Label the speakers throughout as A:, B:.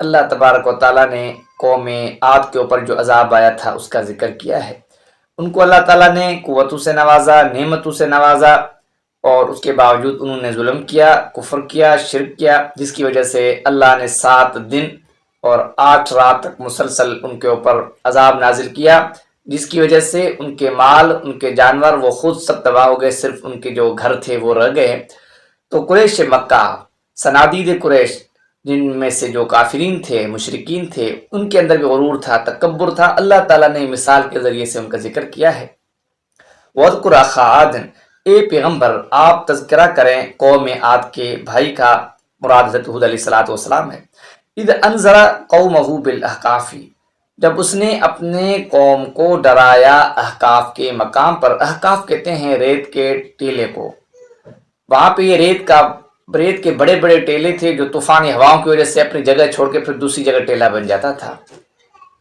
A: اللہ تبارک و تعالیٰ نے قوم عاد کے اوپر جو عذاب آیا تھا اس کا ذکر کیا ہے۔ ان کو اللہ تعالیٰ نے قوتوں سے نوازا، نعمتوں سے نوازا، اور اس کے باوجود انہوں نے ظلم کیا، کفر کیا، شرک کیا، جس کی وجہ سے اللہ نے 7 دن اور 8 رات تک مسلسل ان کے اوپر عذاب نازل کیا، جس کی وجہ سے ان کے مال، ان کے جانور، وہ خود سب تباہ ہو گئے، صرف ان کے جو گھر تھے وہ رہ گئے۔ تو قریش مکہ، صنادید قریش، جن میں سے جو کافرین تھے، مشرکین تھے، ان کے اندر بھی غرور تھا، تکبر تھا۔ اللہ تعالیٰ نے مثال کے ذریعے سے ان کا ذکر کیا ہے۔ وَاذْكُرْ أَخَا عَادٍ، اے پیغمبر آپ تذکرہ کریں قوم عاد کے بھائی کا، مراد حضرت ہود علیہ السلام ہے۔ اذ انذر قومہ بالاحقاف، جب اس نے اپنے قوم کو ڈرایا احقاف کے مقام پر۔ احقاف کہتے ہیں ریت کے ٹیلے کو۔ وہاں پہ یہ ریت کے بڑے بڑے ٹیلے تھے جو طوفانی ہواؤں کی وجہ سے اپنی جگہ چھوڑ کے پھر دوسری جگہ ٹیلا بن جاتا تھا۔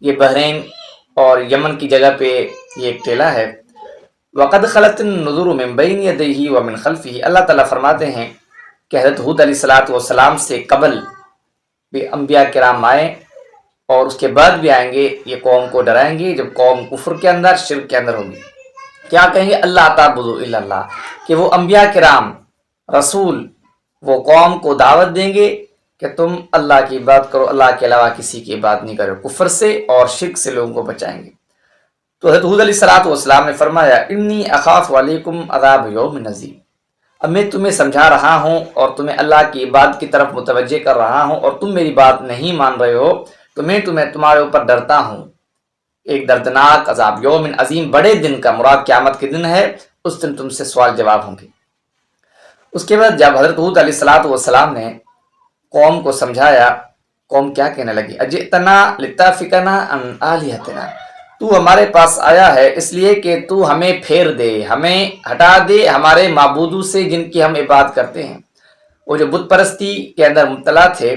A: یہ بحرین اور یمن کی جگہ پہ یہ ایک ٹیلا ہے۔ وَقَدْ خَلَتِ النُّذُرُ مِن بَيْنِ يَدَيْهِ وَمِن خَلْفِهِ، اللہ تعالیٰ فرماتے ہیں کہ حضرت ہود علیہ السلام سے قبل بھی انبیاء کرام آئے اور اس کے بعد بھی آئیں گے، یہ قوم کو ڈرائیں گے جب قوم کفر کے اندر، شرک کے اندر ہوگی۔ کیا کہیں گے؟ اللہ تعبدوا الا اللہ، کہ وہ انبیاء کرام، رسول، وہ قوم کو دعوت دیں گے کہ تم اللہ کی عبادت کرو، اللہ کے علاوہ کسی کی عبادت نہیں کرو، کفر سے اور شرک سے لوگوں کو بچائیں گے۔ تو حضرت ہود علیہ السلام نے فرمایا انی اخاف علیکم عذاب یوم عظیم، اب میں تمہیں سمجھا رہا ہوں اور تمہیں اللہ کی عبادت کی طرف متوجہ کر رہا ہوں اور تم میری بات نہیں مان رہے ہو، تو میں تمہارے اوپر ڈرتا ہوں ایک دردناک عذاب، یوم عظیم، بڑے دن کا، مراد قیامت کے دن ہے، اس دن تم سے سوال جواب ہوں گے۔ اس کے بعد جب حضرت ہود علیہ السلام نے قوم کو سمجھایا، قوم کیا کہنے لگی؟ اجئتنا لتافکنا عن آلہتنا، تو ہمارے پاس آیا ہے اس لیے کہ تو ہمیں پھیر دے، ہمیں ہٹا دے ہمارے معبودوں سے جن کی ہم عبادت کرتے ہیں۔ وہ جو بت پرستی کے اندر مبتلا تھے،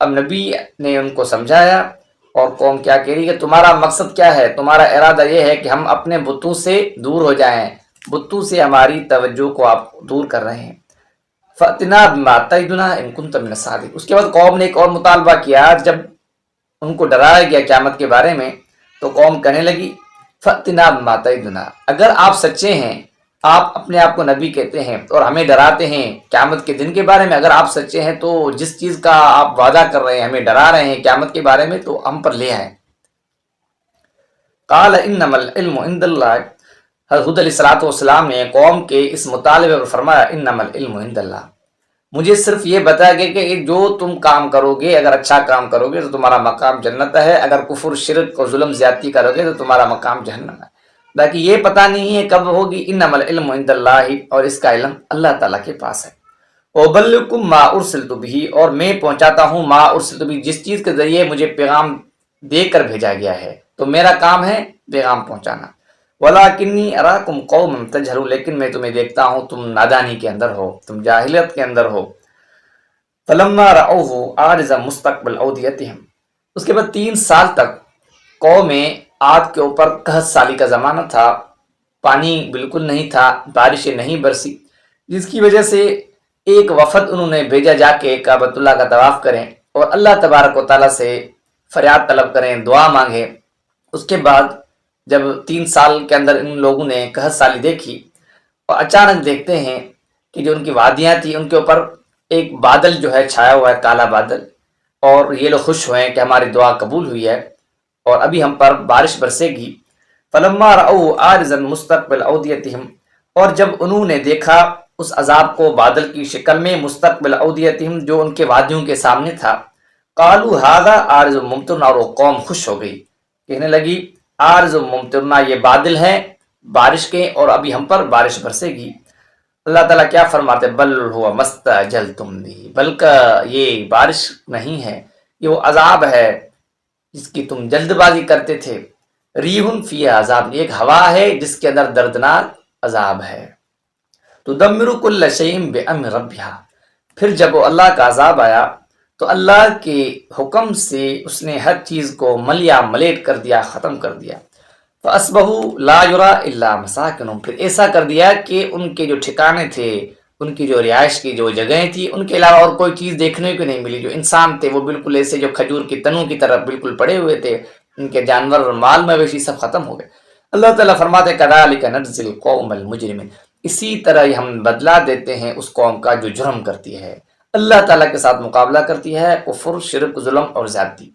A: اب نبی نے ان کو سمجھایا، اور قوم کیا کہہ رہی ہے کہ تمہارا مقصد کیا ہے؟ تمہارا ارادہ یہ ہے کہ ہم اپنے بتوں سے دور ہو جائیں، بتوں سے ہماری توجہ کو آپ دور کر رہے ہیں۔ فَأْتِنَا بِمَا تَعِدُنَا إِن كُنتَ مِنَ الصَّادِقِينَ، اس کے بعد قوم نے ایک اور مطالبہ کیا، جب ان کو ڈرایا گیا قیامت کے بارے میں تو قوم کہنے لگی فَأْتِنَا بِمَا تَعِدُنَا، اگر آپ سچے ہیں، آپ اپنے آپ کو نبی کہتے ہیں اور ہمیں ڈراتے ہیں قیامت کے دن کے بارے میں، اگر آپ سچے ہیں تو جس چیز کا آپ وعدہ کر رہے ہیں، ہمیں ڈرا رہے ہیں قیامت کے بارے میں، تو ہم پر لے آئیں۔ قَالَ إِنَّمَا الْعِلْمُ عِندَ اللَّهِ، حضرت علیہ السلام نے قوم کے اس مطالبے پر فرمایا انما العلم عند اللہ، مجھے صرف یہ بتایا گیا کہ جو تم کام کرو گے، اگر اچھا کام کرو گے تو تمہارا مقام جنت ہے، اگر کفر، شرک اور ظلم زیادتی کرو گے تو تمہارا مقام جہنم ہے، باقی یہ پتہ نہیں ہے کب ہوگی۔ انما العلم عند اللہ، اور اس کا علم اللہ تعالیٰ کے پاس ہے۔ وَأُبَلِّغُكُم مَّا أُرْسِلْتُ بِهِ، اور میں پہنچاتا ہوں ما ارسلت بہ، جس چیز کے ذریعے مجھے پیغام دے کر بھیجا گیا ہے، تو میرا کام ہے پیغام پہنچانا۔ وَلَٰكِنِّي أَرَاكُمْ قَوْمًا تَجْهَلُونَ، لیکن میں تمہیں دیکھتا ہوں تم نادانی کے اندر ہو، تم جاہلیت کے اندر ہو۔ فَلَمَّا رَأَوْهُ عَارِضًا مُسْتَقْبِلَ أَوْدِيَتِهِمْ، اس کے بعد 3 سال تک قوم عاد کے اوپر قحط سالی کا زمانہ تھا، پانی بالکل نہیں تھا، بارشیں نہیں برسی، جس کی وجہ سے ایک وفد انہوں نے بھیجا جا کے کعبۃ اللہ کا طواف کریں اور اللہ تبارک و تعالیٰ سے فریاد طلب کریں، دعا مانگیں۔ اس کے بعد جب 3 سال کے اندر ان لوگوں نے قحط سالی دیکھی اور اچانک دیکھتے ہیں کہ جو ان کی وادیاں تھیں ان کے اوپر ایک بادل جو ہے چھایا ہوا ہے، کالا بادل، اور یہ لوگ خوش ہوئے کہ ہماری دعا قبول ہوئی ہے اور ابھی ہم پر بارش برسے گی۔ فَلَمَّا رَأَوْهُ عَارِضًا مُسْتَقْبِلَ أَوْدِيَتِهِمْ، اور جب انہوں نے دیکھا اس عذاب کو بادل کی شکل میں، مستقبل أَوْدِيَتِهِمْ، جو ان کے وادیوں کے سامنے تھا، قَالُوا هَذَا عَارِضٌ مُمْطِرُنَا، اور وہ قوم خوش ہو گئی، کہنے لگی عارض ممطرنا، یہ بادل ہیں بارش کے اور ابھی ہم پر بارش برسے گی۔ اللہ تعالیٰ کیا فرماتے؟ بل ہوا مستعجلتم بہ، بلکہ یہ بارش نہیں ہے، یہ وہ عذاب ہے جس کی تم جلد بازی کرتے تھے۔ ریح فیہا عذاب، ایک ہوا ہے جس کے اندر دردناک عذاب ہے۔ تدمر کل شیء بامر ربھا، پھر جب وہ اللہ کا عذاب آیا تو اللہ کے حکم سے اس نے ہر چیز کو ملیا ملیٹ کر دیا، ختم کر دیا۔ فَأَصْبَحُوا لَا يُرَىٰ إِلَّا مَسَاكِنُهُمْ، پھر ایسا کر دیا کہ ان کے جو ٹھکانے تھے ان کی جو رہائش کی جو جگہیں تھی ان کے علاوہ اور کوئی چیز دیکھنے کو نہیں ملی. جو انسان تھے وہ بالکل ایسے جو کھجور کی تنوں کی طرف بالکل پڑے ہوئے تھے. ان کے جانور اور مال مویشی سب ختم ہو گئے. اللہ تعالیٰ فرماتے کذالک نجزی القوم المجرمین، اسی طرح ہی ہم بدلا دیتے ہیں اس قوم کا جو جرم کرتی ہے، اللہ تعالیٰ کے ساتھ مقابلہ کرتی ہے، کفر، شرک، ظلم اور زیادتی.